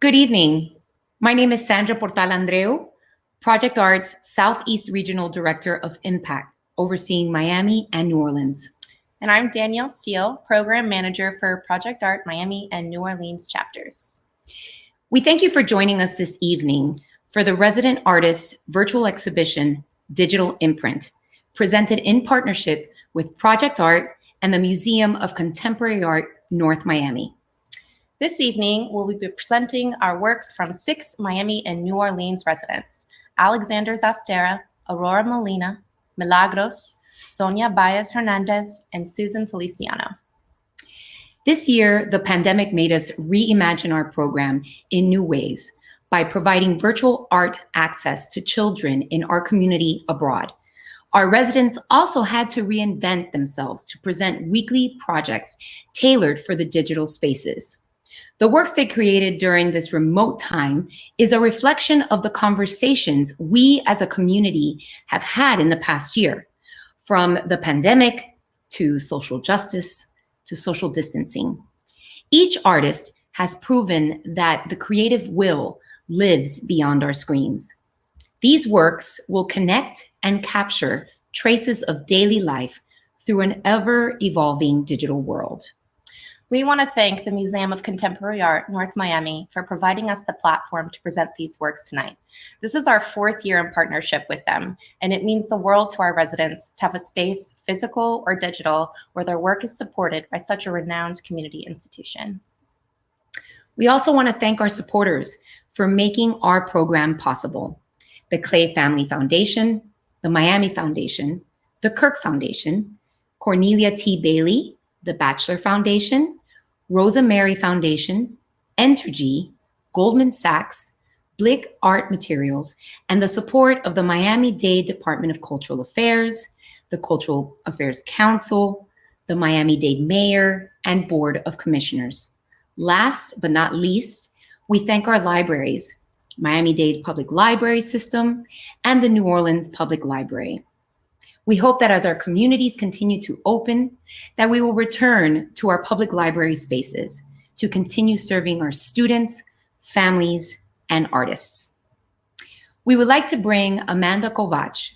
Good evening. My name is Sandra Portal Andreu, ProjectArt's Southeast Regional Director of Impact, overseeing Miami and New Orleans. And I'm Danielle Steele, Program Manager for ProjectArt Miami and New Orleans chapters. We thank you for joining us this evening for the Resident Artists Virtual Exhibition, Digital Imprint, presented in partnership with ProjectArt and the Museum of Contemporary Art, North Miami. This evening, we'll be presenting our works from 6 Miami and New Orleans residents: Alexander Zastera, Aurora Molina, MILAGROS, Sonia Baez-Hernandez, and Susan Feliciano. This year, the pandemic made us reimagine our program in new ways by providing virtual art access to children in our community abroad. Our residents also had to reinvent themselves to present weekly projects tailored for the digital spaces. The works they created during this remote time is a reflection of the conversations we as a community have had in the past year, from the pandemic to social justice to social distancing. Each artist has proven that the creative will lives beyond our screens. These works will connect and capture traces of daily life through an ever-evolving digital world. We want to thank the Museum of Contemporary Art, North Miami, for providing us the platform to present these works tonight. This is our 4th year in partnership with them, and it means the world to our residents to have a space, physical or digital, where their work is supported by such a renowned community institution. We also want to thank our supporters for making our program possible: the Clay Family Foundation, the Miami Foundation, the Kirk Foundation, Cornelia T. Bailey, the Batchelor Foundation, Rosa Mary Foundation, Entergy, Goldman Sachs, Blick Art Materials, and the support of the Miami-Dade Department of Cultural Affairs, the Cultural Affairs Council, the Miami-Dade Mayor, and Board of Commissioners. Last but not least, we thank our libraries, Miami-Dade Public Library System and the New Orleans Public Library. We hope that as our communities continue to open, that we will return to our public library spaces to continue serving our students, families, and artists. We would like to bring Amanda Kovach,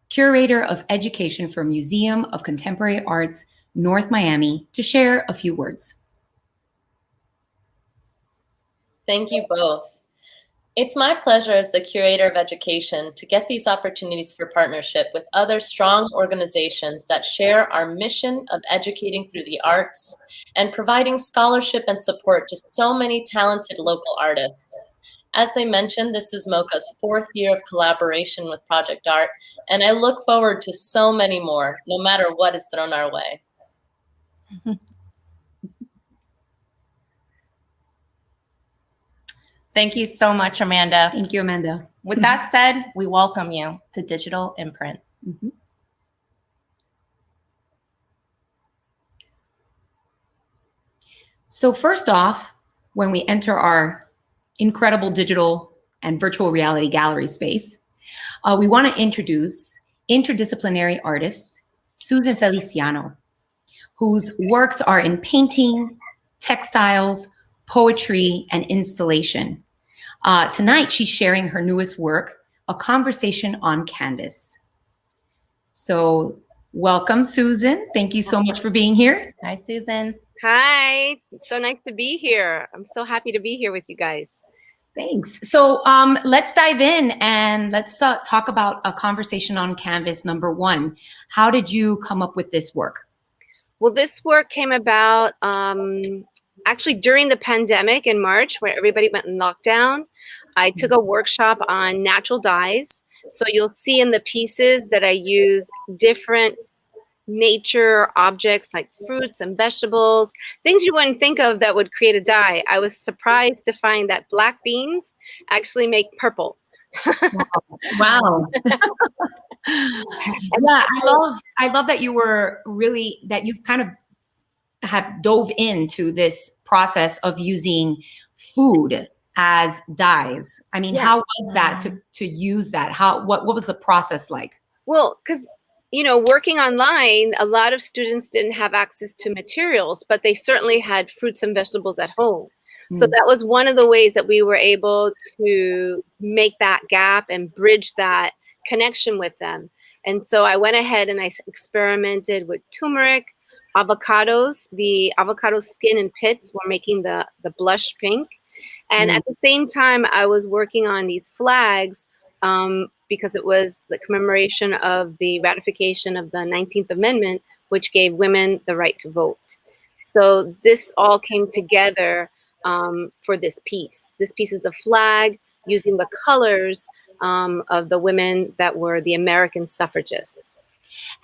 Curator of Education for Museum of Contemporary Arts, North Miami, to share a few words. Thank you both. It's my pleasure as the Curator of Education to get these opportunities for partnership with other strong organizations that share our mission of educating through the arts and providing scholarship and support to so many talented local artists. As they mentioned, this is MoCA's 4th year of collaboration with ProjectArt, and I look forward to so many more, no matter what is thrown our way. Thank you so much, Amanda. Thank you, Amanda. With that said, we welcome you to Digital Imprint. Mm-hmm. So first off, when we enter our incredible digital and virtual reality gallery space, we want to introduce interdisciplinary artist Susan Feliciano, whose works are in painting, textiles, poetry, and installation. Tonight, she's sharing her newest work, A Conversation on Canvas. So welcome, Susan. Thank you so much for being here. Hi, Susan. Hi, it's so nice to be here. I'm so happy to be here with you guys. Thanks. So let's dive in and let's talk about A Conversation on Canvas, number 1. How did you come up with this work? Well, this work came about actually during the pandemic in March, where everybody went in lockdown. I took a workshop on natural dyes. So you'll see in the pieces that I use different nature objects like fruits and vegetables, things you wouldn't think of that would create a dye. I was surprised to find that black beans actually make purple. Wow. Yeah, I love that you've kind of have dove into this process of using food as dyes. I mean, how was that to use that? What was the process like? Well, because working online, a lot of students didn't have access to materials, but they certainly had fruits and vegetables at home. So that was one of the ways that we were able to make that gap and bridge that connection with them. And so I went ahead and I experimented with turmeric, avocados. The avocado skin and pits were making the blush pink. And at the same time, I was working on these flags because it was the commemoration of the ratification of the 19th Amendment, which gave women the right to vote. So this all came together for this piece. This piece is a flag using the colors of the women that were the American suffragists.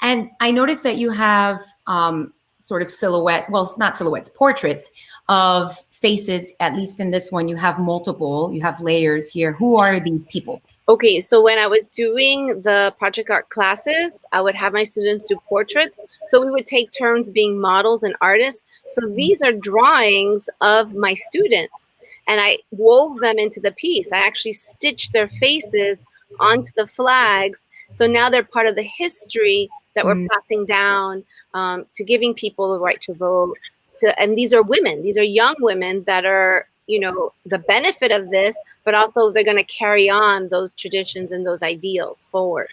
And I noticed that you have sort of silhouette, well, it's not silhouettes, portraits of faces. At least in this one, you have multiple, you have layers here. Who are these people? Okay, so when I was doing the project art classes, I would have my students do portraits. So we would take turns being models and artists. So these are drawings of my students, and I wove them into the piece. I actually stitched their faces onto the flags. So now they're part of the history that we're passing down to giving people the right to vote. And these are women. These are young women that are, you know, the benefit of this, but also they're going to carry on those traditions and those ideals forward.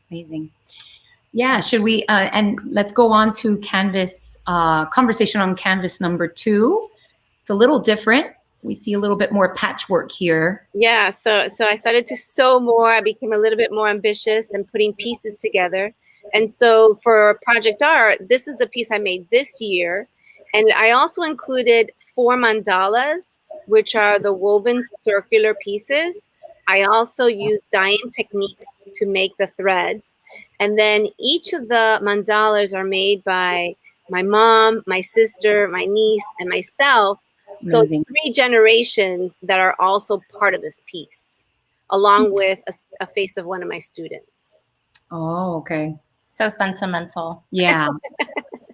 Amazing. Yeah, should we, and let's go on to canvas, conversation on canvas number 2. It's a little different. We see a little bit more patchwork here. Yeah, so I started to sew more. I became a little bit more ambitious and putting pieces together. And so for Project Art, this is the piece I made this year. And I also included 4 mandalas, which are the woven circular pieces. I also used dyeing techniques to make the threads. And then each of the mandalas are made by my mom, my sister, my niece, and myself. So Amazing. 3 generations that are also part of this piece, along with a face of one of my students. Oh, okay. So sentimental. Yeah.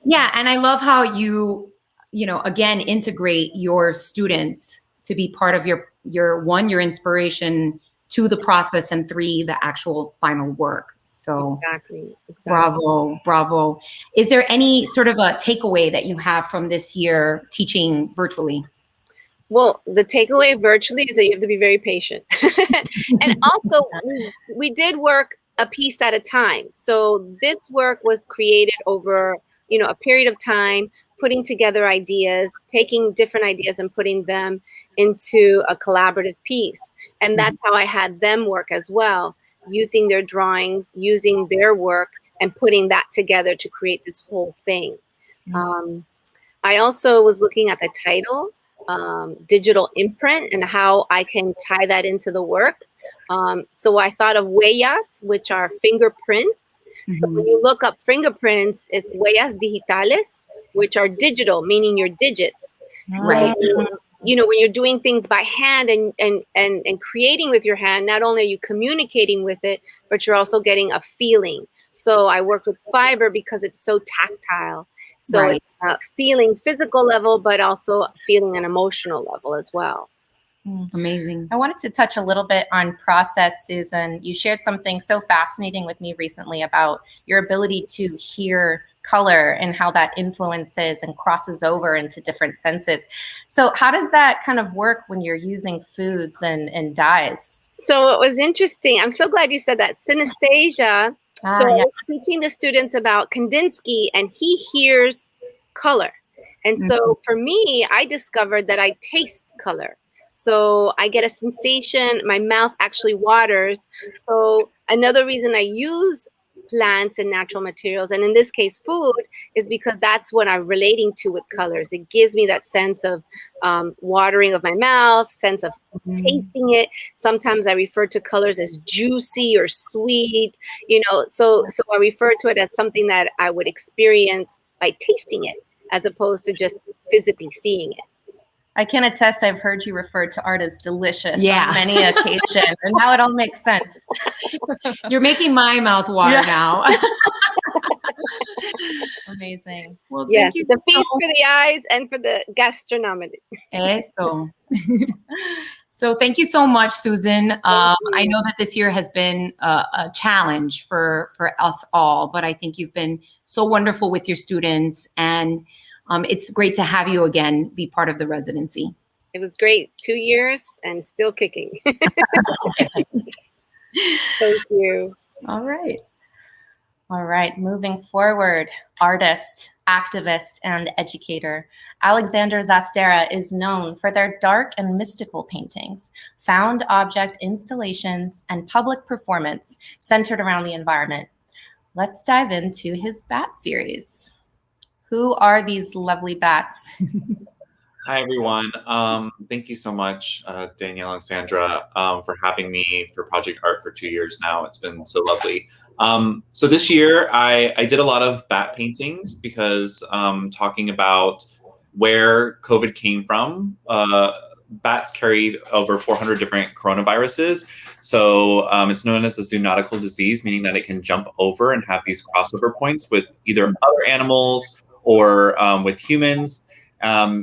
Yeah. And I love how you know, again, integrate your students to be part of your 1, your inspiration, 2, the process, and 3, the actual final work. So Exactly. bravo. Is there any sort of a takeaway that you have from this year teaching virtually? Well, the takeaway virtually is that you have to be very patient. And also, we did work a piece at a time. So this work was created over, you know, a period of time, putting together ideas, taking different ideas and putting them into a collaborative piece. And that's how I had them work as well, using their drawings, using their work, and putting that together to create this whole thing. I also was looking at the title, digital imprint, and how I can tie that into the work. So I thought of huellas, which are fingerprints. So when you look up fingerprints, it's huellas digitales, which are digital, meaning your digits. Right. So, you know, when you're doing things by hand and creating with your hand, not only are you communicating with it, but you're also getting a feeling. So I worked with fiber because it's so tactile. So it's feeling physical level, but also feeling an emotional level as well. Amazing. I wanted to touch a little bit on process, Susan. You shared something so fascinating with me recently about your ability to hear color and how that influences and crosses over into different senses. So how does that kind of work when you're using foods and dyes? So it was interesting. I'm so glad you said that. Synesthesia. So I was teaching the students about Kandinsky, and he hears color. And so for me, I discovered that I taste color. So I get a sensation, my mouth actually waters. So another reason I use plants and natural materials, and in this case food, is because that's what I'm relating to with colors. It gives me that sense of watering of my mouth, sense of tasting it. Sometimes I refer to colors as juicy or sweet, you know, so I refer to it as something that I would experience by tasting it as opposed to just physically seeing it. I can attest, I've heard you refer to art as delicious on many occasions, and now it all makes sense. You're making my mouth water now. Amazing. Well, Yes, thank you. the feast for the eyes and for the gastronomy. Eso. So thank you so much, Susan. I know that this year has been a challenge for us all, but I think you've been so wonderful with your students. And it's great to have you again be part of the residency. It was great. 2 years and still kicking. Thank you. All right. All right, moving forward, artist, activist, and educator. Alexander Zastera is known for their dark and mystical paintings, found object installations, and public performance centered around the environment. Let's dive into his bat series. Who are these lovely bats? Hi, everyone. Thank you so much, Danielle and Sandra, for having me for ProjectArt for 2 years now. It's been so lovely. So this year, I did a lot of bat paintings because talking about where COVID came from, bats carried over 400 different coronaviruses. So it's known as a zoonotical disease, meaning that it can jump over and have these crossover points with either other animals or with humans.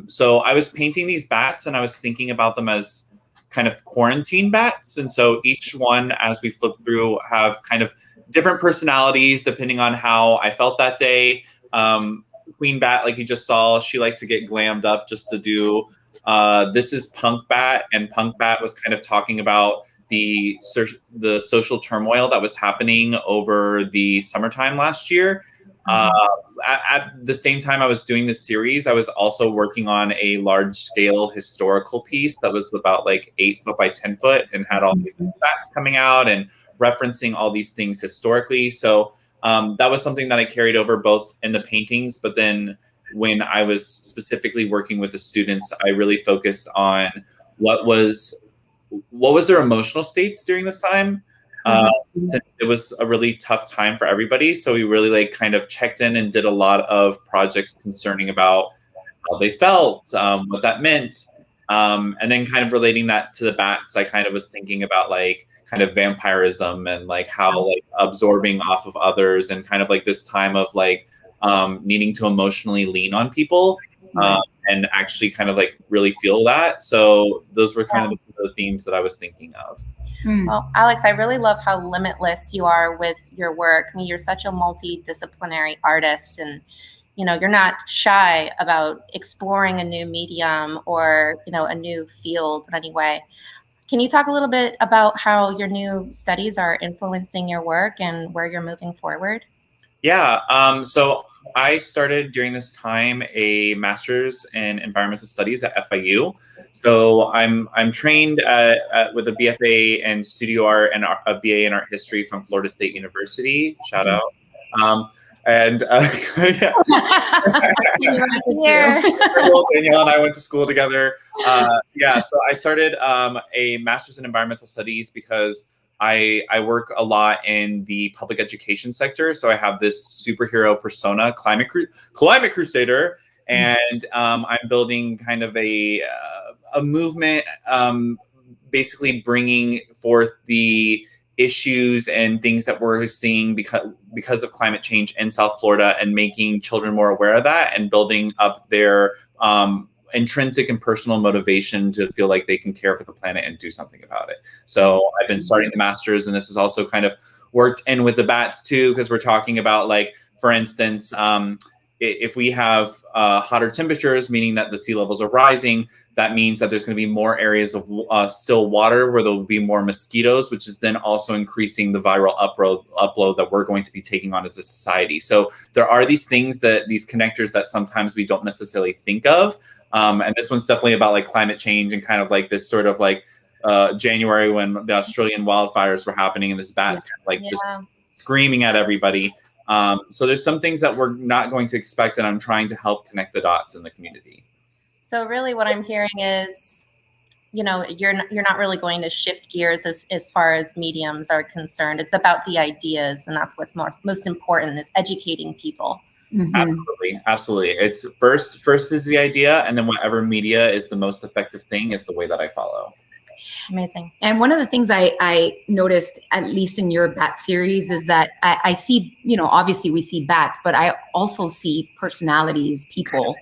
So I was painting these bats and I was thinking about them as kind of quarantine bats. And so each one, as we flip through, have kind of different personalities depending on how I felt that day. Queen Bat, like you just saw, she liked to get glammed up just to do, this is Punk Bat, and Punk Bat was kind of talking about the social turmoil that was happening over the summertime last year. At the same time I was doing this series, I was also working on a large-scale historical piece that was about like 8 foot by 10 foot and had all these bats coming out and referencing all these things historically. So that was something that I carried over both in the paintings, but then when I was specifically working with the students, I really focused on what was their emotional states during this time. Since it was a really tough time for everybody. So we really like kind of checked in and did a lot of projects concerning about how they felt, what that meant. And then kind of relating that to the bats, I kind of was thinking about like kind of vampirism and like how like absorbing off of others and kind of like this time of like needing to emotionally lean on people and actually kind of like really feel that. So those were kind of the themes that I was thinking of. Well, Alex, I really love how limitless you are with your work. I mean, you're such a multidisciplinary artist, and you're not shy about exploring a new medium or a new field in any way. Can you talk a little bit about how your new studies are influencing your work and where you're moving forward? Yeah. So I started during this time a master's in environmental studies at FIU. So I'm trained with a BFA in studio art and a BA in art history from Florida State University. Shout out. And yeah. Well, Danielle and I went to school together. Yeah, so I started a master's in environmental studies because I work a lot in the public education sector. So I have this superhero persona, climate crusader, and I'm building kind of a movement, basically bringing forth the issues and things that we're seeing because of climate change in South Florida and making children more aware of that and building up their intrinsic and personal motivation to feel like they can care for the planet and do something about it. So I've been starting the masters, and this is also kind of worked in with the bats too, because we're talking about, like, for instance, if we have hotter temperatures, meaning that the sea levels are rising, that means that there's going to be more areas of still water where there will be more mosquitoes, which is then also increasing the viral upload that we're going to be taking on as a society. So there are these things these connectors that sometimes we don't necessarily think of. And this one's definitely about like climate change and kind of like this sort of like January when the Australian wildfires were happening and this bat's kind of like just screaming at everybody. So there's some things that we're not going to expect, and I'm trying to help connect the dots in the community. So really what I'm hearing is, you're not really going to shift gears as far as mediums are concerned. It's about the ideas, and that's what's most important, is educating people. Absolutely. It's first is the idea, and then whatever media is the most effective thing is the way that I follow. Amazing. And one of the things I noticed, at least in your bat series, is that I see, obviously we see bats, but I also see personalities, people,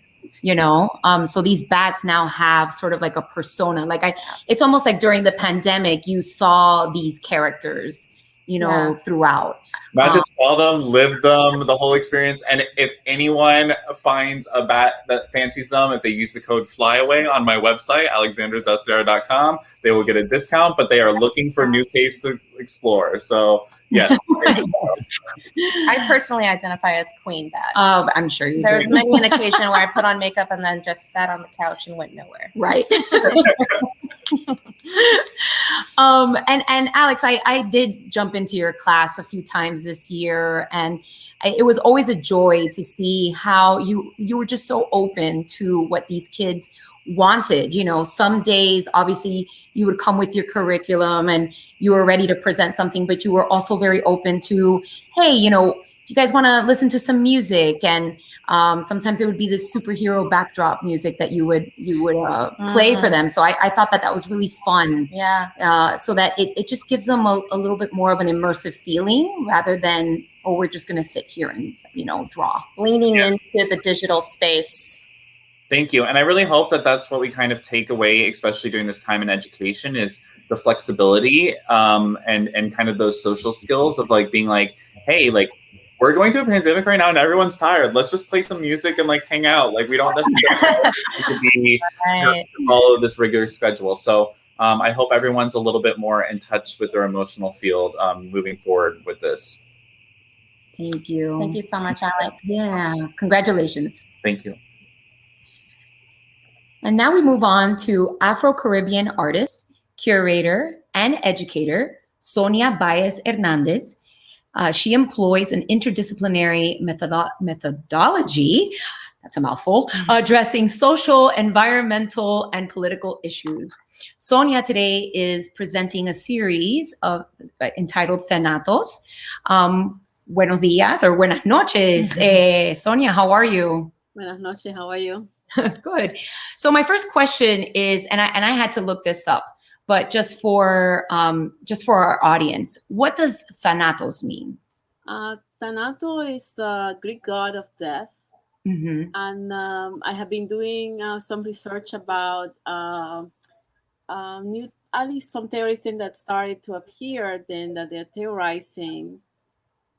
so these bats now have sort of like a persona. Like it's almost like during the pandemic, you saw these characters, you know, throughout. Not just saw them, lived them, the whole experience. And if anyone finds a bat that fancies them, if they use the code FLYAWAY on my website, alexandrazastera.com, they will get a discount, but they are looking for new caves to explore. So, yes. I personally identify as queen bat. I'm sure you There do. was many an occasion where I put on makeup and then just sat on the couch and went nowhere. Right. And Alex, I did jump into your class a few times this year, and it was always a joy to see how you were just so open to what these kids wanted. You know, some days, obviously, you would come with your curriculum and you were ready to present something, but you were also very open to, hey, you know, do you guys want to listen to some music? And sometimes it would be this superhero backdrop music that you would play for them. So I thought that was really fun. Yeah. So that it just gives them a little bit more of an immersive feeling rather than, oh, we're just going to sit here and, you know, draw. Leaning into the digital space. Thank you. And I really hope that that's what we kind of take away, especially during this time in education, is the flexibility and kind of those social skills of like being like, hey, like, we're going through a pandemic right now and everyone's tired. Let's just play some music and like hang out. Like we don't necessarily need to be to follow this regular schedule. So I hope everyone's a little bit more in touch with their emotional field moving forward with this. Thank you. Thank you so much, Alex. Yeah. Congratulations. Thank you. And now we move on to Afro-Caribbean artist, curator, and educator, Sonia Baez-Hernandez. She employs an interdisciplinary methodology, that's a mouthful, addressing social, environmental, and political issues. Sonia today is presenting a series entitled Thanatos. Buenos días or buenas noches. Sonia, how are you? Buenas noches, how are you? Good. So my first question is, and I had to look this up, but just for our audience, what does Thanatos mean? Thanato is the Greek god of death. Mm-hmm. And I have been doing some research about new, at least some theories that started to appear then that they're theorizing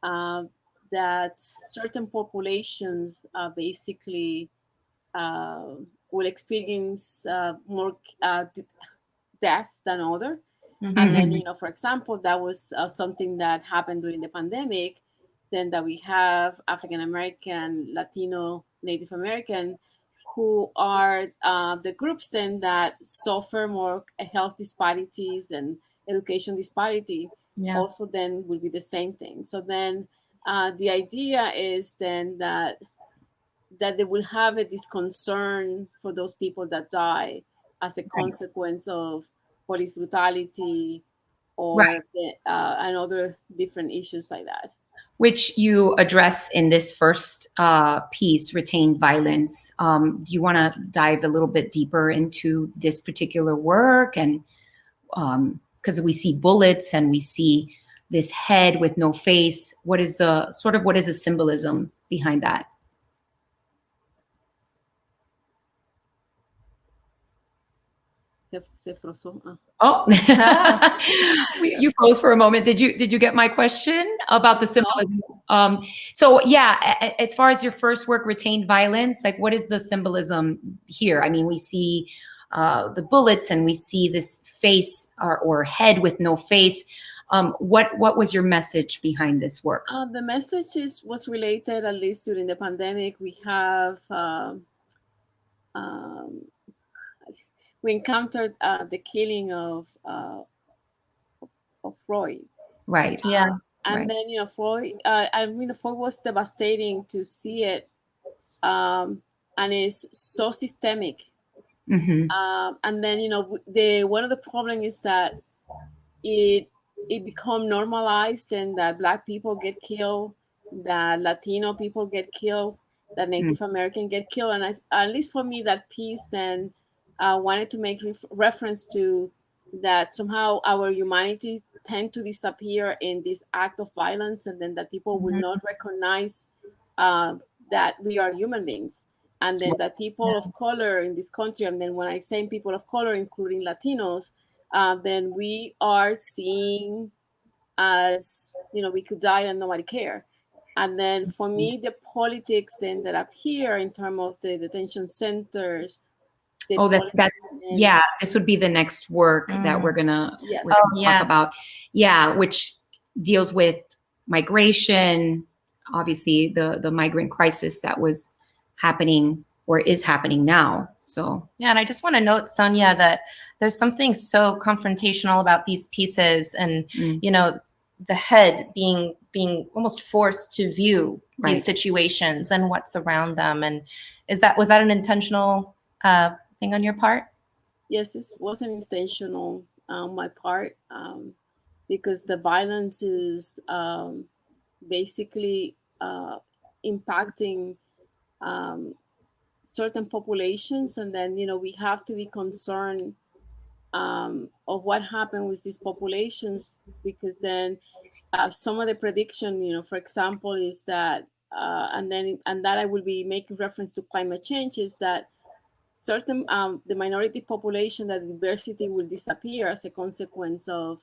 that certain populations basically will experience more death than others. Mm-hmm. And then, you know, for example, that was something that happened during the pandemic. Then that we have African American, Latino, Native American, who are the groups then that suffer more health disparities and education disparity. Yeah. Also then will be the same thing. So then the idea is then that they will have this concern for those people that die as a consequence of police brutality or and other different issues like that. Which you address in this first piece, Retained Violence. Do you want to dive a little bit deeper into this particular work? And because we see bullets and we see this head with no face, what is the symbolism behind that? Se frozó. Oh, you froze for a moment. Did you get my question about the symbolism? No. So yeah, as far as your first work, Retained Violence, like what is the symbolism here? I mean, we see the bullets and we see this face or head with no face. What was your message behind this work? The message was related, at least during the pandemic. We have we encountered the killing of Freud. Right. Yeah. And then, you know, Freud was devastating to see it. And it's so systemic. Mm-hmm. And then, you know, one of the problems is that it become normalized and that Black people get killed, that Latino people get killed, that Native American get killed. And at least for me, that piece then wanted to make reference to that somehow our humanity tend to disappear in this act of violence, and then that people will not recognize that we are human beings, and then that people of color in this country, and then when I say people of color, including Latinos, then we are seeing as we could die and nobody care. And then for me, the politics then that appear in terms of the detention centers. This would be the next work that we're gonna talk about. Yeah, which deals with migration, obviously the migrant crisis that was happening or is happening now. So yeah, and I just want to note, Sonia, that there's something so confrontational about these pieces, and the head being almost forced to view these situations and what's around them. And was that an intentional thing on your part? Yes, this wasn't intentional on my part, because the violence is basically impacting certain populations, and then we have to be concerned of what happened with these populations, because then some of the prediction, for example, is that and that I will be making reference to climate change, is that certain the minority population, that diversity will disappear as a consequence of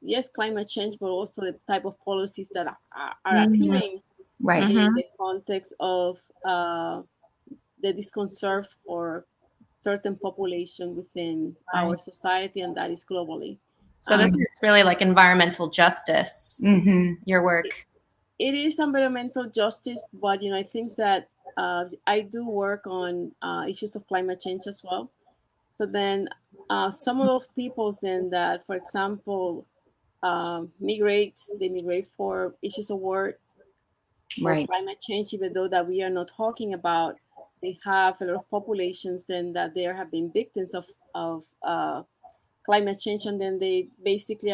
yes, climate change, but also the type of policies that are appearing in the context of the disconcert for certain population within our society, and that is globally. So this is really like environmental justice, your work. It is environmental justice, but I think that I do work on issues of climate change as well. So then some of those peoples then that, for example, migrate for issues of work or climate change, even though that we are not talking disability, they have a lot of populations then that there have been victims of climate change, and then they basically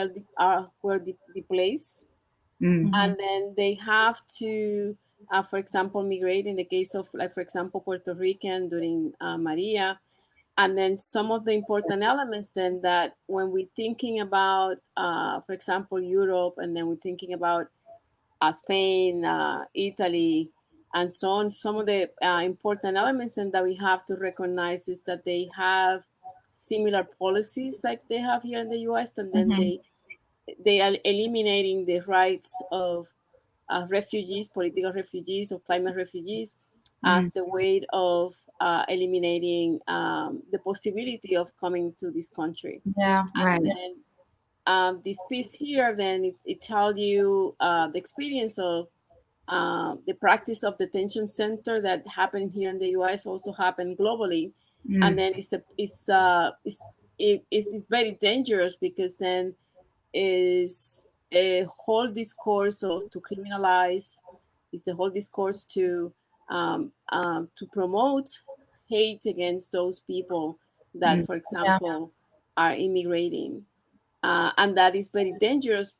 were displaced. And then they have to, for example, migrate in the case of, like, for example, Puerto Rican during Maria. And then some of the important elements then that when we're thinking about, for example, Europe, and then we're thinking about Spain, Italy, and so on, some of the important elements then that we have to recognize is that they have similar policies like they have here in the US, and then they are eliminating the rights of refugees, political refugees, or climate refugees, as a way of eliminating the possibility of coming to this country. Yeah, and then this piece here, then it tells you the experience of the practice of detention center that happened here in the US also happened globally. And then it's very dangerous, because then is a whole discourse to criminalize, it's a whole discourse to promote hate against those people that, for example, are immigrating. And that is very dangerous.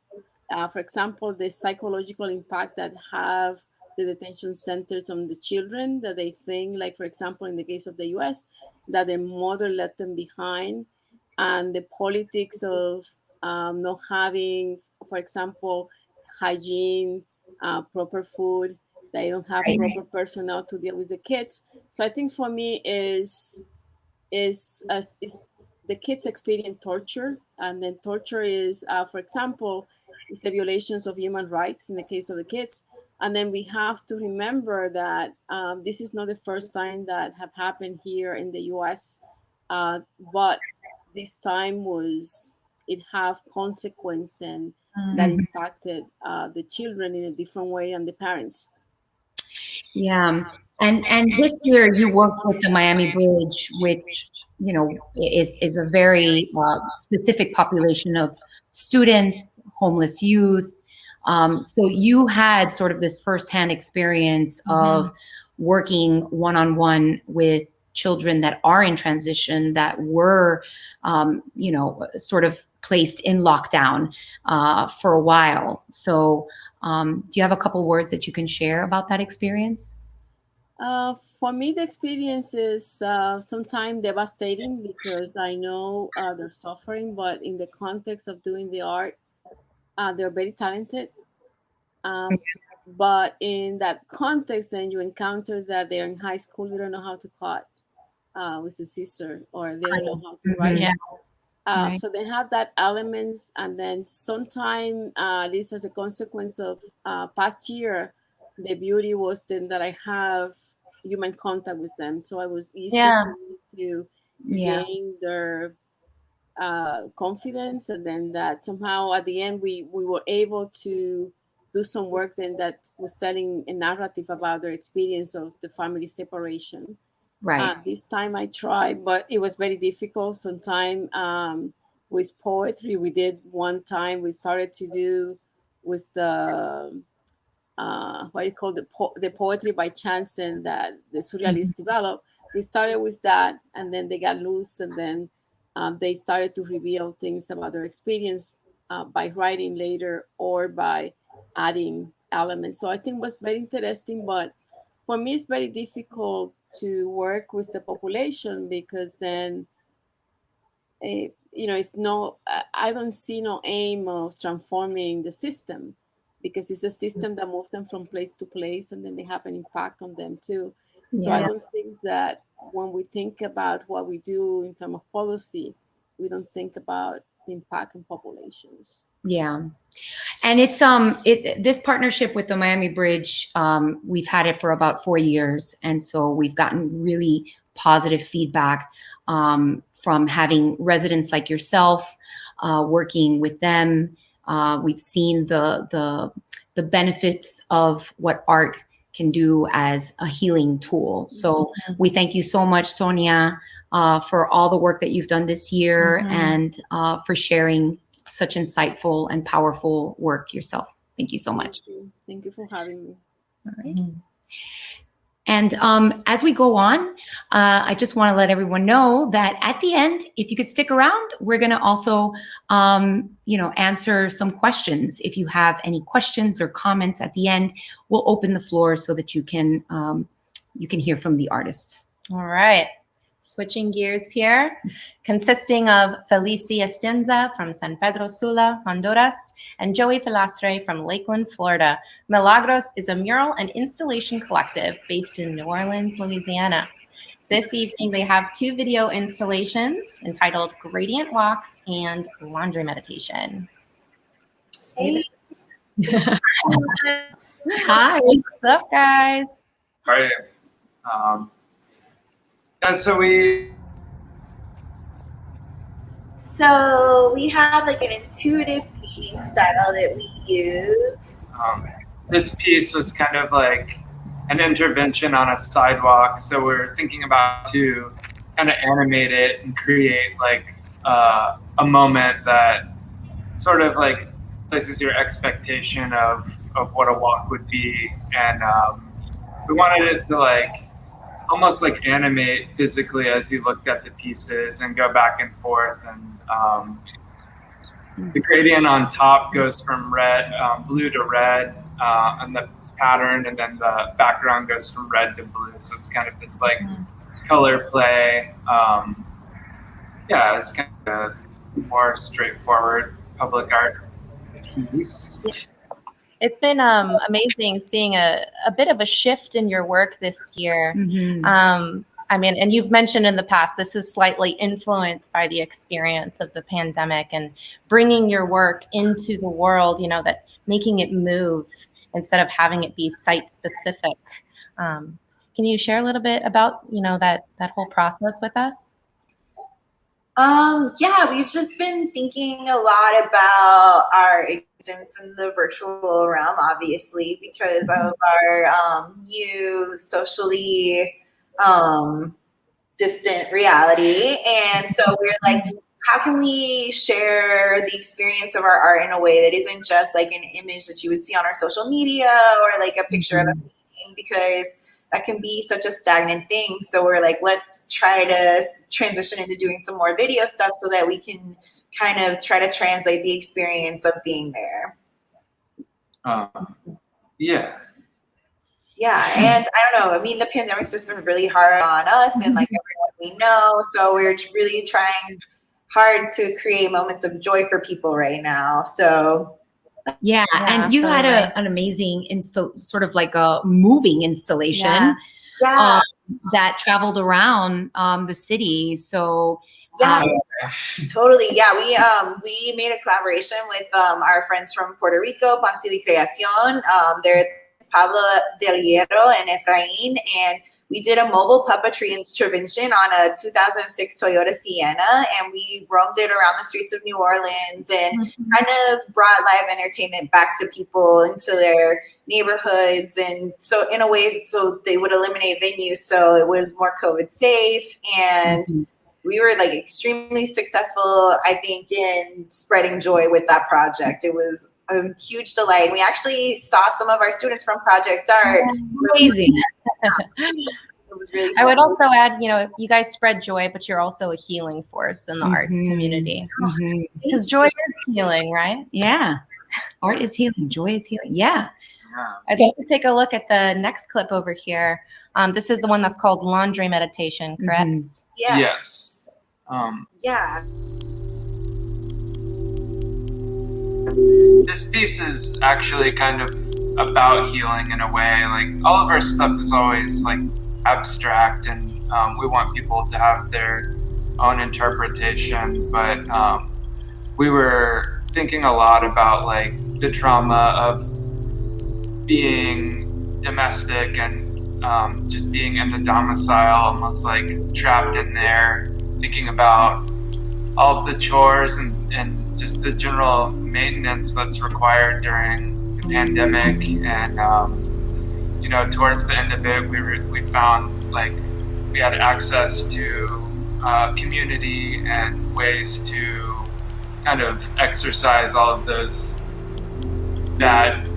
For example, the psychological impact that have the detention centers on the children, that they think, like, for example, in the case of the US, that their mother left them behind, and the politics of not having, for example, hygiene, proper food, they don't have proper personnel to deal with the kids. So I think for me is the kids experience torture, and then torture is, for example, is the violations of human rights in the case of the kids. And then we have to remember that this is not the first time that have happened here in the US, but this time it have consequence then that impacted the children in a different way and the parents. Yeah. And this year you worked with the Miami Bridge, which, is a very specific population of students, homeless youth. So you had sort of this firsthand experience of working one-on-one with children that are in transition, that were, sort of placed in lockdown for a while. So do you have a couple words that you can share about that experience? For me, the experience is sometimes devastating, because I know they're suffering, but in the context of doing the art, they're very talented. But in that context, then you encounter that they're in high school, they don't know how to cut with a scissor, or they don't know how to write. Right. So they have that elements, and then sometime, this as a consequence of past year, the beauty was then that I have human contact with them, so I was easy Yeah. for me to Yeah. gain their confidence, and then that somehow at the end we were able to do some work then that was telling a narrative about their experience of the family separation. Right. This time I tried, but it was very difficult. Sometimes with poetry, we did one time. We started to do with the what you call the poetry by chance, and that the surrealists developed. We started with that, and then they got loose, and then they started to reveal things about their experience by writing later or by adding elements. So I think it was very interesting, but for me, it's very difficult to work with the population because then, it's no, I don't see no aim of transforming the system because it's a system that moves them from place to place and then they have an impact on them too. So I Yeah. don't think that when we think about what we do in terms of policy, we don't think about the impact on populations. Yeah. And it's this partnership with the Miami Bridge, we've had it for about 4 years, and so we've gotten really positive feedback from having residents like yourself working with them. We've seen the benefits of what art can do as a healing tool. So we thank you so much, Sonia, for all the work that you've done this year and for sharing such insightful and powerful work yourself. Thank you so much. Thank you for having me. All right. And as we go on, I just want to let everyone know that at the end, if you could stick around, we're going to also, answer some questions. If you have any questions or comments at the end, we'll open the floor so that you can hear from the artists. All right. Switching gears here, consisting of Felicia Estinza from San Pedro Sula, Honduras, and Joey Filastre from Lakeland, Florida. Milagros is a mural and installation collective based in New Orleans, Louisiana. This evening, they have 2 video installations entitled Gradient Walks and Laundry Meditation. Hey. Hi, what's up, guys? Hi. So we have like an intuitive painting style that we use. This piece was kind of like an intervention on a sidewalk, so we're thinking about to kind of animate it and create like a moment that sort of like places your expectation of what a walk would be, and we wanted it to like almost like animate physically as you looked at the pieces and go back and forth. And the gradient on top goes from red, blue to red, and the pattern, and then the background goes from red to blue. So it's kind of this like color play. It's kind of a more straightforward public art piece. It's been amazing seeing a bit of a shift in your work this year. And you've mentioned in the past, this is slightly influenced by the experience of the pandemic and bringing your work into the world, that making it move instead of having it be site specific. Can you share a little bit about, that whole process with us? We've just been thinking a lot about our existence in the virtual realm, obviously, because of our new socially distant reality. And so we're like, how can we share the experience of our art in a way that isn't just like an image that you would see on our social media or like a picture of a painting, because that can be such a stagnant thing. So we're like, let's try to transition into doing some more video stuff so that we can kind of try to translate the experience of being there. And I don't know, I mean, the pandemic's just been really hard on us and like everyone we know. So we're really trying hard to create moments of joy for people right now. So yeah, and you had an amazing sort of like a moving installation. that traveled around the city. So yeah, totally. Yeah, we made a collaboration with our friends from Puerto Rico, Ponce de Creacion. They're Pablo Del Hierro and Efrain, and we did a mobile puppetry intervention on a 2006 Toyota Sienna, and we roamed it around the streets of New Orleans and kind of brought live entertainment back to people into their neighborhoods. And so in a way, so they would eliminate venues, so it was more COVID safe. And we were like extremely successful, I think, in spreading joy with that project. It was a huge delight. We actually saw some of our students from ProjectArt. Amazing. It was really cool. I would also add, you guys spread joy, but you're also a healing force in the arts community. Because joy is healing, right? Yeah. Art is healing. Joy is healing. Yeah. I'd like to take a look at the next clip over here. This is the one that's called Laundry Meditation, correct? Yeah. Yes. Yeah. This piece is actually kind of about healing in a way. Like, all of our stuff is always like abstract, and we want people to have their own interpretation. But we were thinking a lot about like the trauma of being domestic and just being in the domicile, almost like trapped in there, thinking about all of the chores and just the general maintenance that's required during the pandemic. And towards the end of it, we found like we had access to community and ways to kind of exercise all of those bad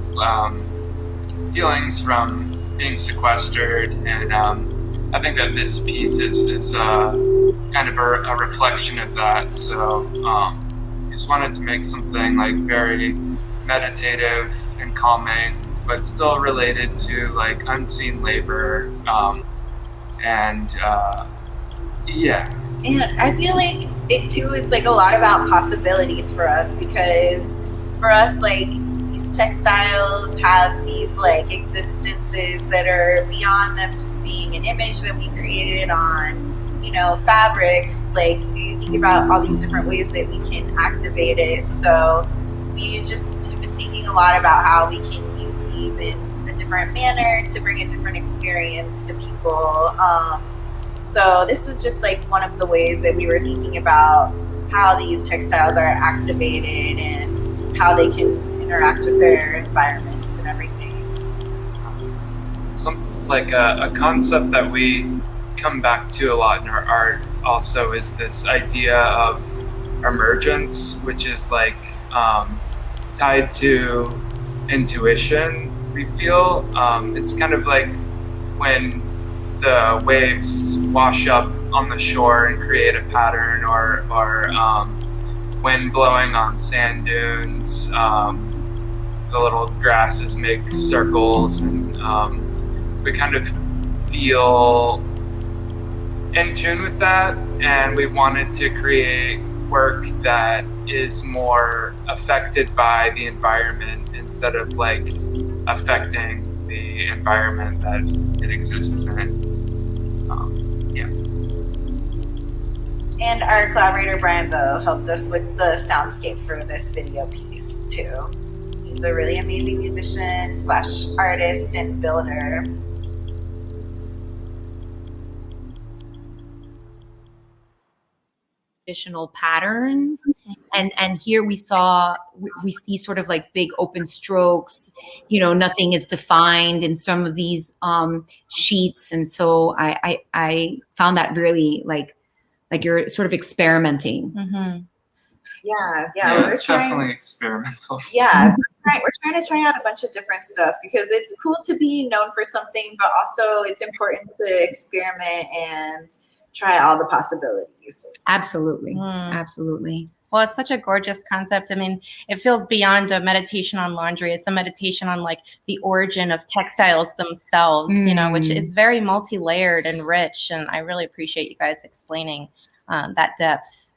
feelings from being sequestered. And I think that this piece is kind of a reflection of that. So just wanted to make something like very meditative and calming, but still related to like unseen labor. Yeah. And I feel like it's like a lot about possibilities for us, because for us, like, these textiles have these like existences that are beyond them just being an image that we created on, fabrics. Like, you think about all these different ways that we can activate it. So we just have been thinking a lot about how we can use these in a different manner to bring a different experience to people. So this was just like one of the ways that we were thinking about how these textiles are activated and how they can interact with their environments and everything. A concept that we come back to a lot in our art also is this idea of emergence, which is like tied to intuition. We feel it's kind of like when the waves wash up on the shore and create a pattern, or wind blowing on sand dunes. The little grasses make circles, and we kind of feel in tune with that. And we wanted to create work that is more affected by the environment instead of like affecting the environment that it exists in. And our collaborator Brian Bowe helped us with the soundscape for this video piece too. He's a really amazing musician / artist and builder. Traditional patterns, and here we see sort of like big open strokes. Nothing is defined in some of these sheets, and so I found that really like you're sort of experimenting. Yeah, it's definitely experimental. Yeah, we're trying to try out a bunch of different stuff, because it's cool to be known for something, but also it's important to experiment and try all the possibilities. Absolutely. Absolutely. Well, it's such a gorgeous concept. I mean, it feels beyond a meditation on laundry. It's a meditation on like the origin of textiles themselves, which is very multi-layered and rich. And I really appreciate you guys explaining that depth.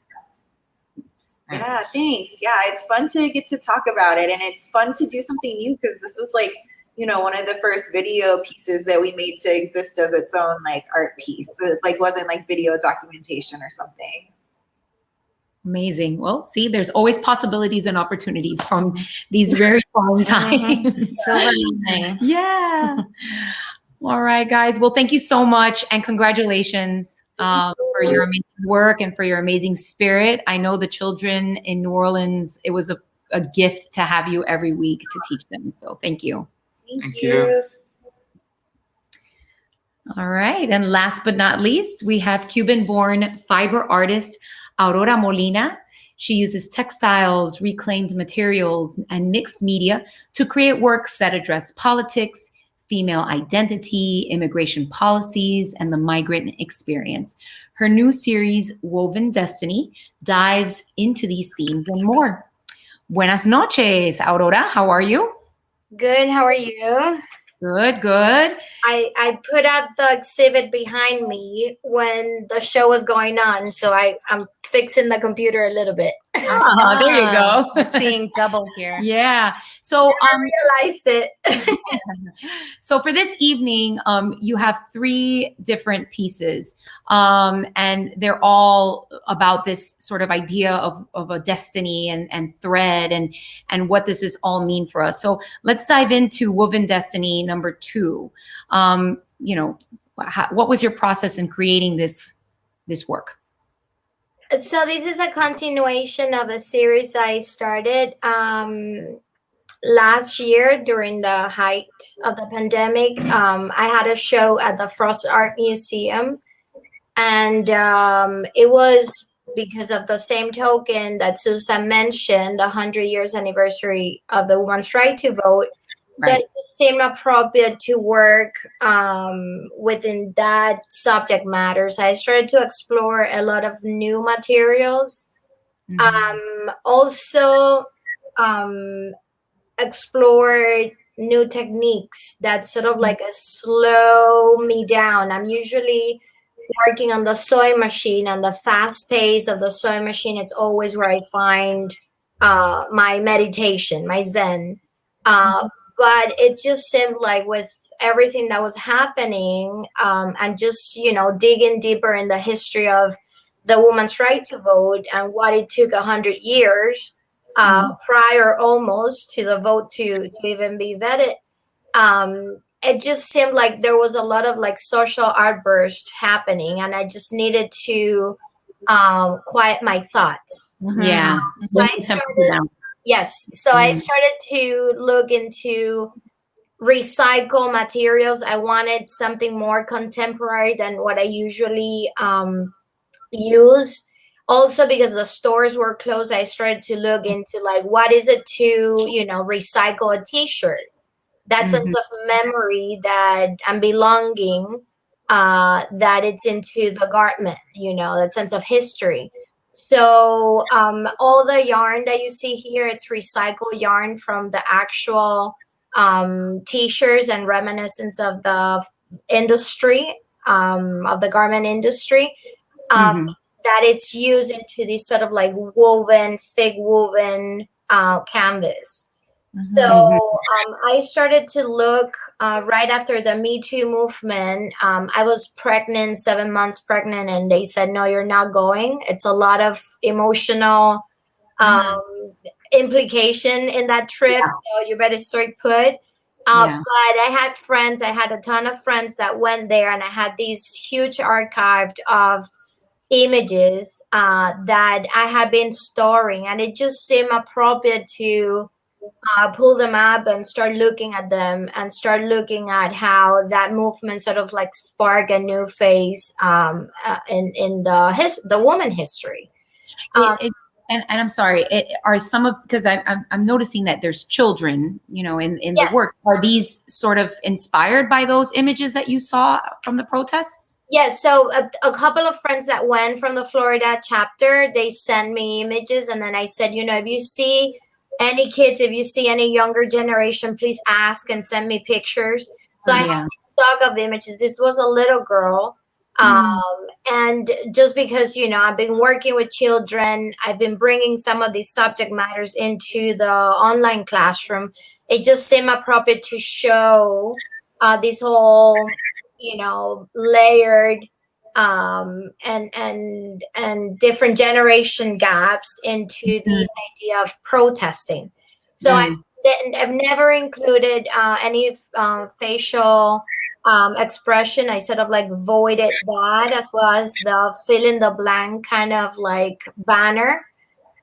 Yeah, thanks. Yeah, it's fun to get to talk about it, and it's fun to do something new, because this was like, one of the first video pieces that we made to exist as its own like art piece. So it like wasn't like video documentation or something. Amazing. Well, see, there's always possibilities and opportunities from these very fun times. Silver lining. Yeah. All right, guys. Well, thank you so much, and congratulations for your amazing work and for your amazing spirit. I know the children in New Orleans, it was a gift to have you every week to teach them. So thank you. Thank you. All right. And last but not least, we have Cuban-born fiber artist Aurora Molina. She uses textiles, reclaimed materials, and mixed media to create works that address politics, female identity, immigration policies, and the migrant experience. Her new series, Woven Destiny, dives into these themes and more. Buenas noches, Aurora. How are you? Good. How are you? Good, good. I put up the exhibit behind me when the show was going on, so I'm fixing the computer a little bit. Oh, there you go. We're seeing double here. Yeah. So I realized it. so for this evening, you have 3 different pieces, and they're all about this sort of idea of a destiny and thread and what does this all mean for us. So let's dive into Woven Destiny number 2. What was your process in creating this work? So this is a continuation of a series I started last year during the height of the pandemic. I had a show at the Frost Art Museum, and it was because of the same token that Susan mentioned, the 100 years anniversary of the women's right to vote. So it seemed appropriate to work within that subject matter. So I started to explore a lot of new materials. Also explored new techniques that sort of like slow me down. I'm usually working on the sewing machine, and the fast pace of the sewing machine, it's always where I find my meditation, my Zen. But it just seemed like with everything that was happening, and just, digging deeper in the history of the woman's right to vote and what it took 100 years prior almost to the vote to even be vetted, it just seemed like there was a lot of like social outburst happening, and I just needed to quiet my thoughts. Yeah. So I started. Yes. So I started to look into recycle materials. I wanted something more contemporary than what I usually use. Also, because the stores were closed, I started to look into like, what is it to, recycle a t-shirt? That sense of memory that and belonging, that it's into the garment, that sense of history. So all the yarn that you see here, it's recycled yarn from the actual t-shirts and reminiscence of the industry, of the garment industry, that it's used into this sort of like thick woven canvas. So I started to look right after the Me Too movement. I was pregnant, 7 months pregnant, and they said, no, you're not going. It's a lot of emotional implication in that trip. So you better start put. But I had a ton of friends that went there, and I had these huge archived of images that I had been storing, and it just seemed appropriate to pull them up and start looking at them and start looking at how that movement sort of like sparked a new phase in the woman history. And I'm sorry, are some of, because I'm noticing that there's children, in the work. Are these sort of inspired by those images that you saw from the protests? Yes. So a couple of friends that went from the Florida chapter, they sent me images, and then I said, if you see any kids, if you see any younger generation, please ask and send me pictures. So I have a stock of images. This was a little girl And just because, you know, I've been working with children, I've been bringing some of these subject matters into the online classroom. It just seemed appropriate to show this whole, you know, layered and different generation gaps into the idea of protesting. So I've never included any facial expression. I sort of like voided that, as well as the fill in the blank kind of like banner,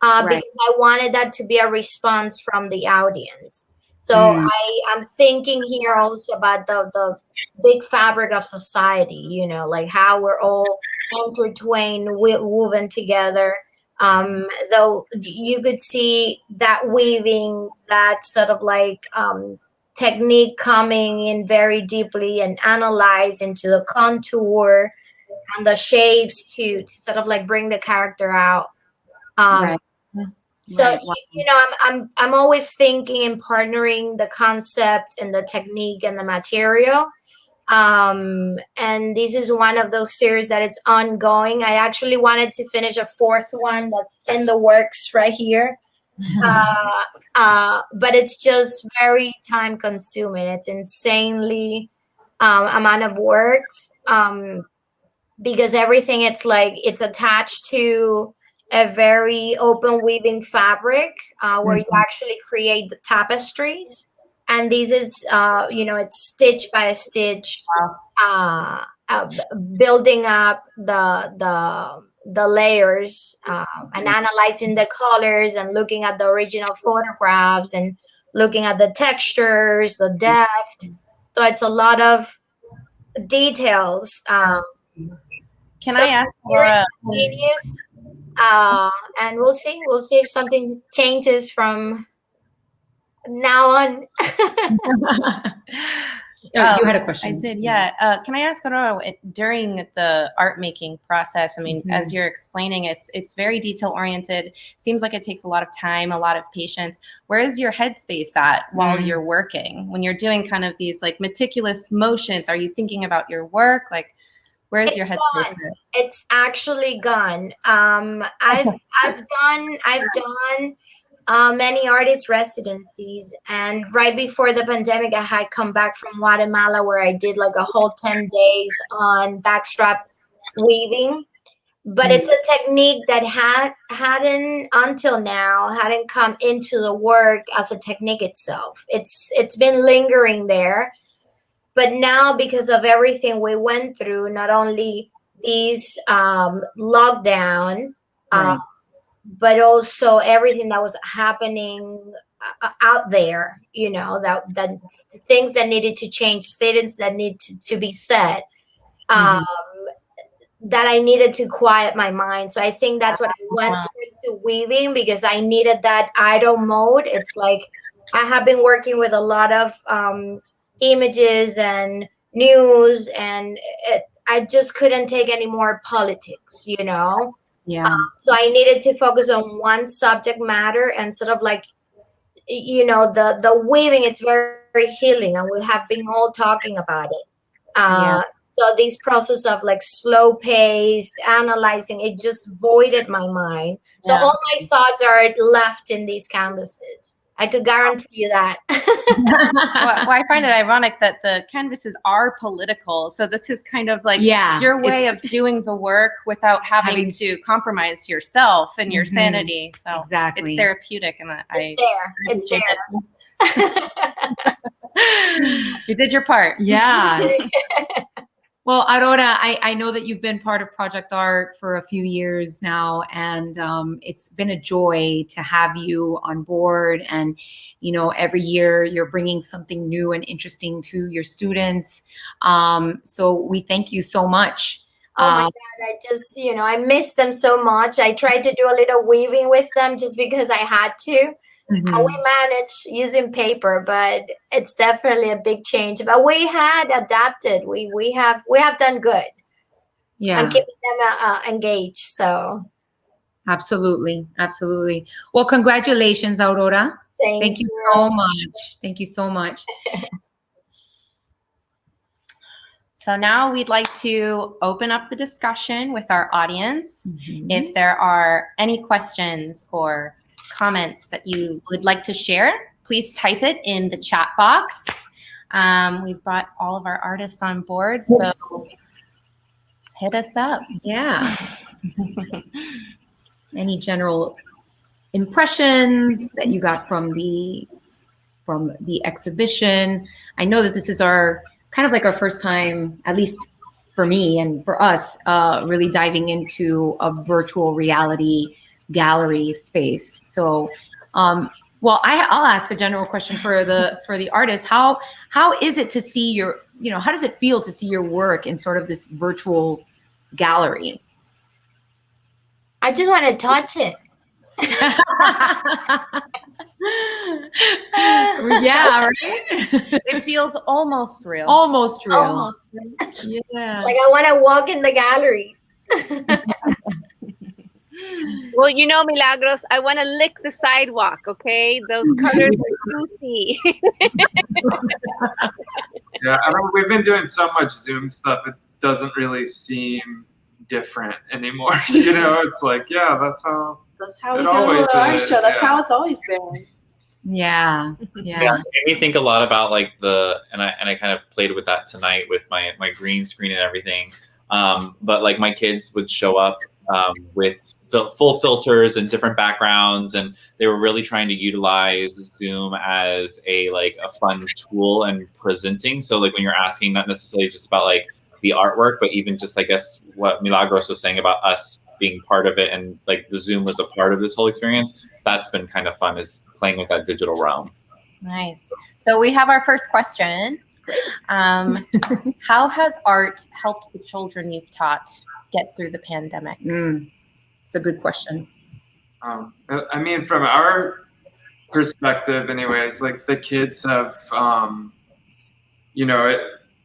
because I wanted that to be a response from the audience. So I'm thinking here also about the big fabric of society, you know, like how we're all intertwined, woven together. Though you could see that weaving, that sort of like technique coming in very deeply and analyze into the contour and the shapes to sort of like bring the character out. So you know, I'm always thinking in partnering the concept and the technique and the material. And this is one of those series that it's ongoing. I actually wanted to finish a fourth one that's in the works right here. But it's just very time consuming. It's insanely amount of work, because everything, it's like it's attached to a very open weaving fabric where you actually create the tapestries. And this is, you know, it's stitch by stitch, building up the layers and analyzing the colors and looking at the original photographs and looking at the textures, the depth. So it's a lot of details. Can I ask Laura? And we'll see if something changes from now on. You had a question. I did, yeah. Can I ask Aurora, during the art making process, I mean, as you're explaining, it's very detail oriented. Seems like it takes a lot of time, a lot of patience. Where is your headspace at while you're working? When you're doing kind of these like meticulous motions, are you thinking about your work? Like, where's your headspace at? It's actually gone. I've done many artist residencies, and right before the pandemic I had come back from Guatemala, where I did like a whole 10 days on backstrap weaving. But it's a technique that hadn't until now hadn't come into the work as a technique itself. It's been lingering there, but now because of everything we went through, not only these lockdown, but also everything that was happening out there, you know, that things that needed to change, things that need to be said, that I needed to quiet my mind. So I think that's what I went straight to weaving, because I needed that idle mode. It's like I have been working with a lot of images and news, and I just couldn't take any more politics, you know? So I needed to focus on one subject matter, and sort of like, you know, the weaving, it's very, very healing, and we have been all talking about it. So this process of like slow paced analyzing, it just voided my mind. So all my thoughts are left in these canvases. I could guarantee you that. Well, I find it ironic that the canvases are political. So this is kind of like your way of doing the work without having to compromise yourself and your sanity. So exactly, it's therapeutic, and it's there. You did your part. Yeah. Well, Aurora, I know that you've been part of ProjectArt for a few years now, and it's been a joy to have you on board. And, you know, every year you're bringing something new and interesting to your students. So we thank you so much. Oh my God, I just, you know, I miss them so much. I tried to do a little weaving with them just because I had to. And we managed using paper, but it's definitely a big change. But we had adapted. We have done good. Yeah, and keeping them engaged. So absolutely. Well, congratulations, Aurora. Thank you so much. Thank you so much. So now we'd like to open up the discussion with our audience. Mhm. If there are any questions or comments that you would like to share, please type it in the chat box. We've brought all of our artists on board, so just hit us up. Yeah. Any general impressions that you got from the exhibition? I know that this is our kind of like our first time, at least for me and for us, really diving into a virtual reality gallery space. So, well, I'll ask a general question for the artist. How is it to see your, how does it feel to see your work in sort of this virtual gallery? I just want to touch it. Yeah, right? It feels almost real. Almost real. Almost. Yeah. Like I want to walk in the galleries. Well, Milagros, I want to lick the sidewalk, okay? Those colors are juicy. Yeah, we've been doing so much Zoom stuff, it doesn't really seem different anymore. It's like, yeah, that's how we it go always to our is, show. That's yeah. how it's always been. Yeah. Yeah, it made me think a lot about like and I kind of played with that tonight with my green screen and everything. But like my kids would show up with full filters and different backgrounds, and they were really trying to utilize Zoom as a fun tool and presenting. So like when you're asking, not necessarily just about like the artwork, but even just I guess what Milagros was saying about us being part of it, and like the Zoom was a part of this whole experience. That's been kind of fun, is playing with that digital realm. Nice. So we have our first question. How has art helped the children you've taught get through the pandemic? It's a good question. I mean, from our perspective anyways, like the kids have,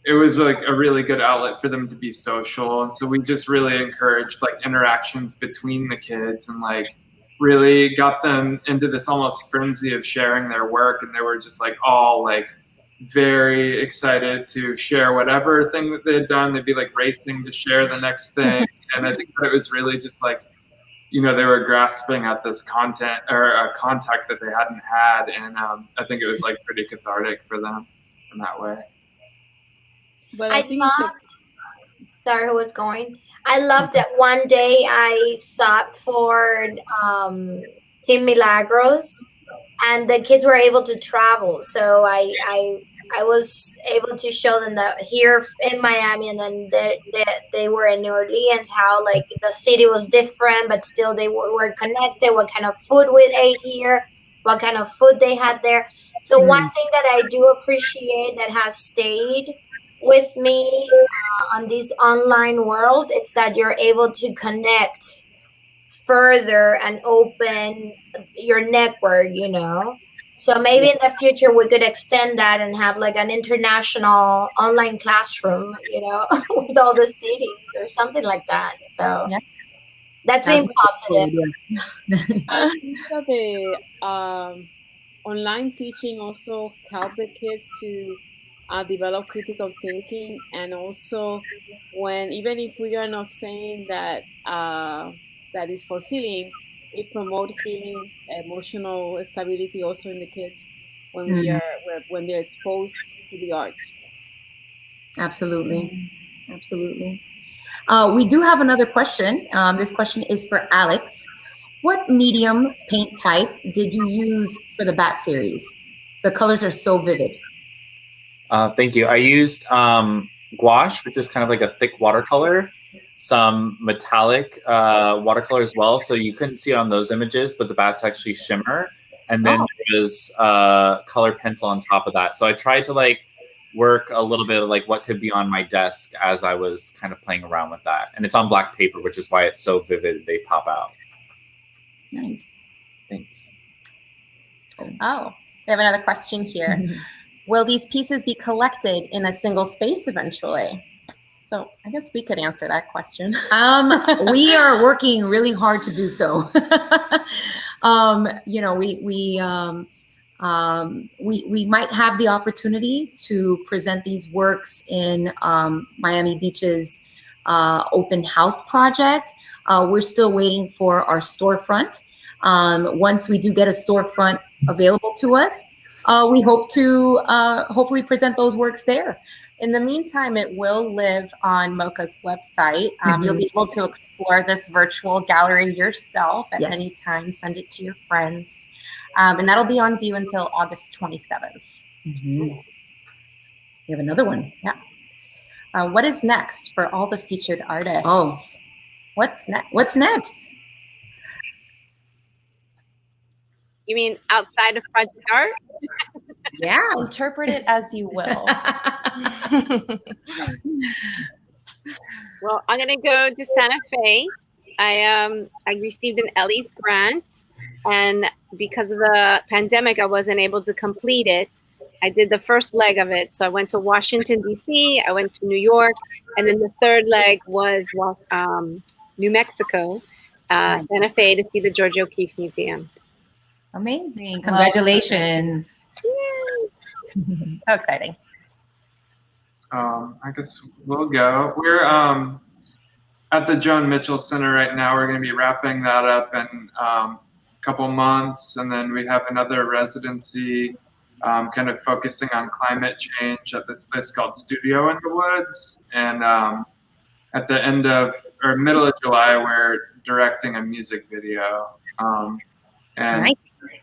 it was like a really good outlet for them to be social. And so we just really encouraged like interactions between the kids, and like really got them into this almost frenzy of sharing their work. And they were just like all like very excited to share whatever thing that they had done. They'd be like racing to share the next thing. And I think that it was really just like, they were grasping at this content or a contact that they hadn't had. And I think it was like pretty cathartic for them in that way. But I love, sorry, who was going? I love that one day I sought for Team Milagros, and the kids were able to travel. So I was able to show them that here in Miami, and then they were in New Orleans, how like the city was different, but still they were connected. What kind of food we ate here, what kind of food they had there. So one thing that I do appreciate that has stayed with me on this online world, it's that you're able to connect further and open your network, So maybe in the future we could extend that and have like an international online classroom, with all the cities or something like that. So yeah. That's been positive. I think that the online teaching also helped the kids to develop critical thinking, and also even if we are not saying that that is for healing, it promotes healing, emotional stability also in the kids when when they're exposed to the arts. Absolutely. We do have another question. This question is for Alex. What medium paint type did you use for the Bat series? The colors are so vivid. Thank you. I used gouache, which is kind of like a thick watercolor, some metallic watercolor as well. So you couldn't see it on those images, but the bats actually shimmer. And then there's color pencil on top of that. So I tried to like work a little bit of like what could be on my desk as I was kind of playing around with that. And it's on black paper, which is why it's so vivid. They pop out. Nice. Thanks. Oh, we have another question here. Will these pieces be collected in a single space eventually? So I guess we could answer that question. We are working really hard to do so. We might have the opportunity to present these works in Miami Beach's open house project. We're still waiting for our storefront. Once we do get a storefront available to us, we hope to hopefully present those works there. In the meantime, it will live on MoCA's website. You'll be able to explore this virtual gallery yourself at any time. Send it to your friends. And that'll be on view until August 27th. We have another one. Yeah. What is next for all the featured artists? Oh, what's next? What's next? You mean outside of Project Art? Yeah. Interpret it as you will. Well, I'm gonna go to Santa Fe. I received an Ellie's grant, and because of the pandemic, I wasn't able to complete it. I did the first leg of it, so I went to Washington D.C., I went to New York, and then the third leg was New Mexico, Santa Fe, to see the George O'Keeffe Museum. Amazing! Congratulations! So exciting. I guess we'll go. We're at the Joan Mitchell Center right now. We're going to be wrapping that up in a couple months, and then we have another residency kind of focusing on climate change at this place called Studio in the Woods. And at the end of, or middle of July, we're directing a music video. And nice.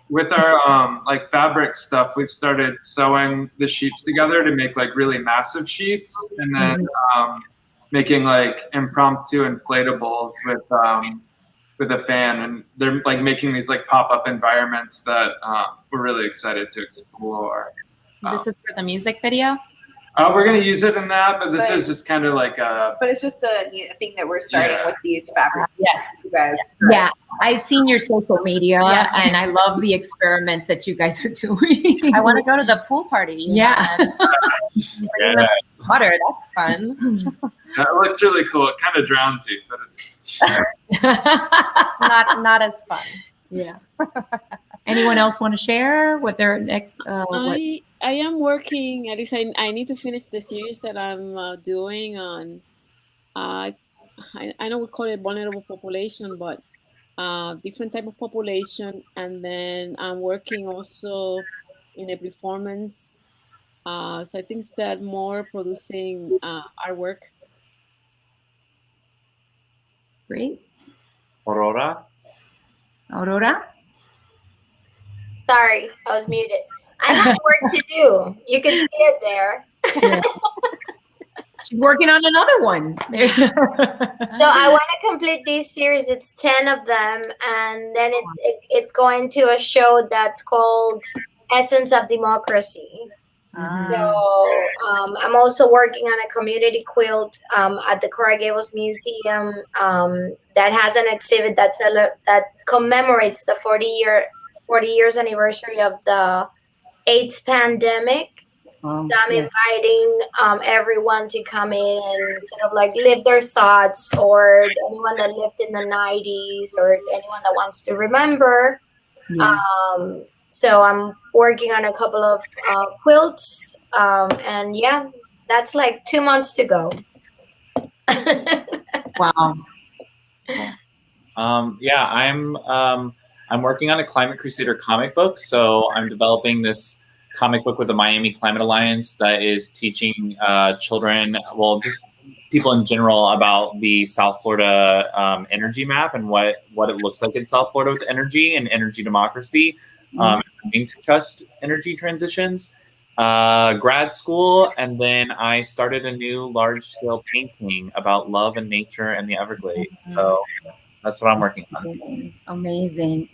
With our like fabric stuff, we've started sewing the sheets together to make like really massive sheets, and then making like impromptu inflatables with a fan, and they're like making these like pop-up environments that we're really excited to explore. This is for the music video? We're going to use it in that, but this is just kind of like a... But it's just a new thing that we're starting with these fabrics. Yes. You guys. Yeah, I've seen your social media, and I love the experiments that you guys are doing. I want to go to the pool party. Yeah. Water, that's fun. It looks really cool. It kind of drowns you, but it's... not as fun. Yeah. Anyone else want to share what their next? I am working. At least I need to finish the series that I'm doing on. I know we call it vulnerable population, but different type of population. And then I'm working also in a performance. So I think that more producing artwork. Great. Aurora? Sorry, I was muted. I have work to do. You can see it there. Yeah. She's working on another one. So I want to complete this series. It's 10 of them, and then it's going to a show that's called Essence of Democracy. So I'm also working on a community quilt at the Coral Gables Museum that has an exhibit that commemorates the 40 years anniversary of the AIDS pandemic. So I'm inviting everyone to come in and sort of like live their thoughts, or anyone that lived in the 90s, or anyone that wants to remember. So I'm working on a couple of quilts, and yeah, that's like 2 months to go. Wow. I'm working on a Climate Crusader comic book. So I'm developing this comic book with the Miami Climate Alliance that is teaching children, well, just people in general, about the South Florida energy map and what it looks like in South Florida with energy and energy democracy, and to trust energy transitions. Grad school, and then I started a new large-scale painting about love and nature and the Everglades. So that's what I'm working on. Amazing.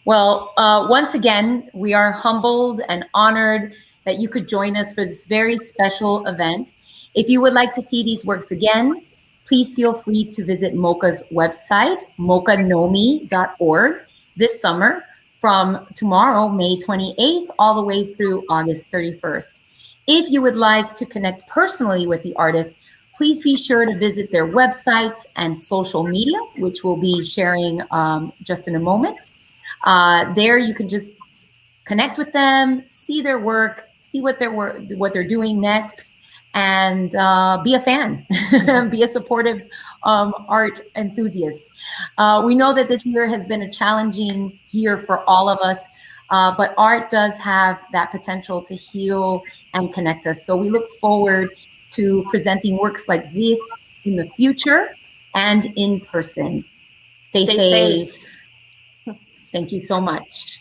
Well, once again, we are humbled and honored that you could join us for this very special event. If you would like to see these works again, please feel free to visit MoCA's website, mocanomi.org, this summer, from tomorrow, May 28th, all the way through August 31st. If you would like to connect personally with the artists, please be sure to visit their websites and social media, which we'll be sharing just in a moment. There you can just connect with them, see their work, see what they're doing next, and be a fan, be a supportive art enthusiast. We know that this year has been a challenging year for all of us, but art does have that potential to heal and connect us. So we look forward to presenting works like this in the future and in person. Stay safe. Thank you so much.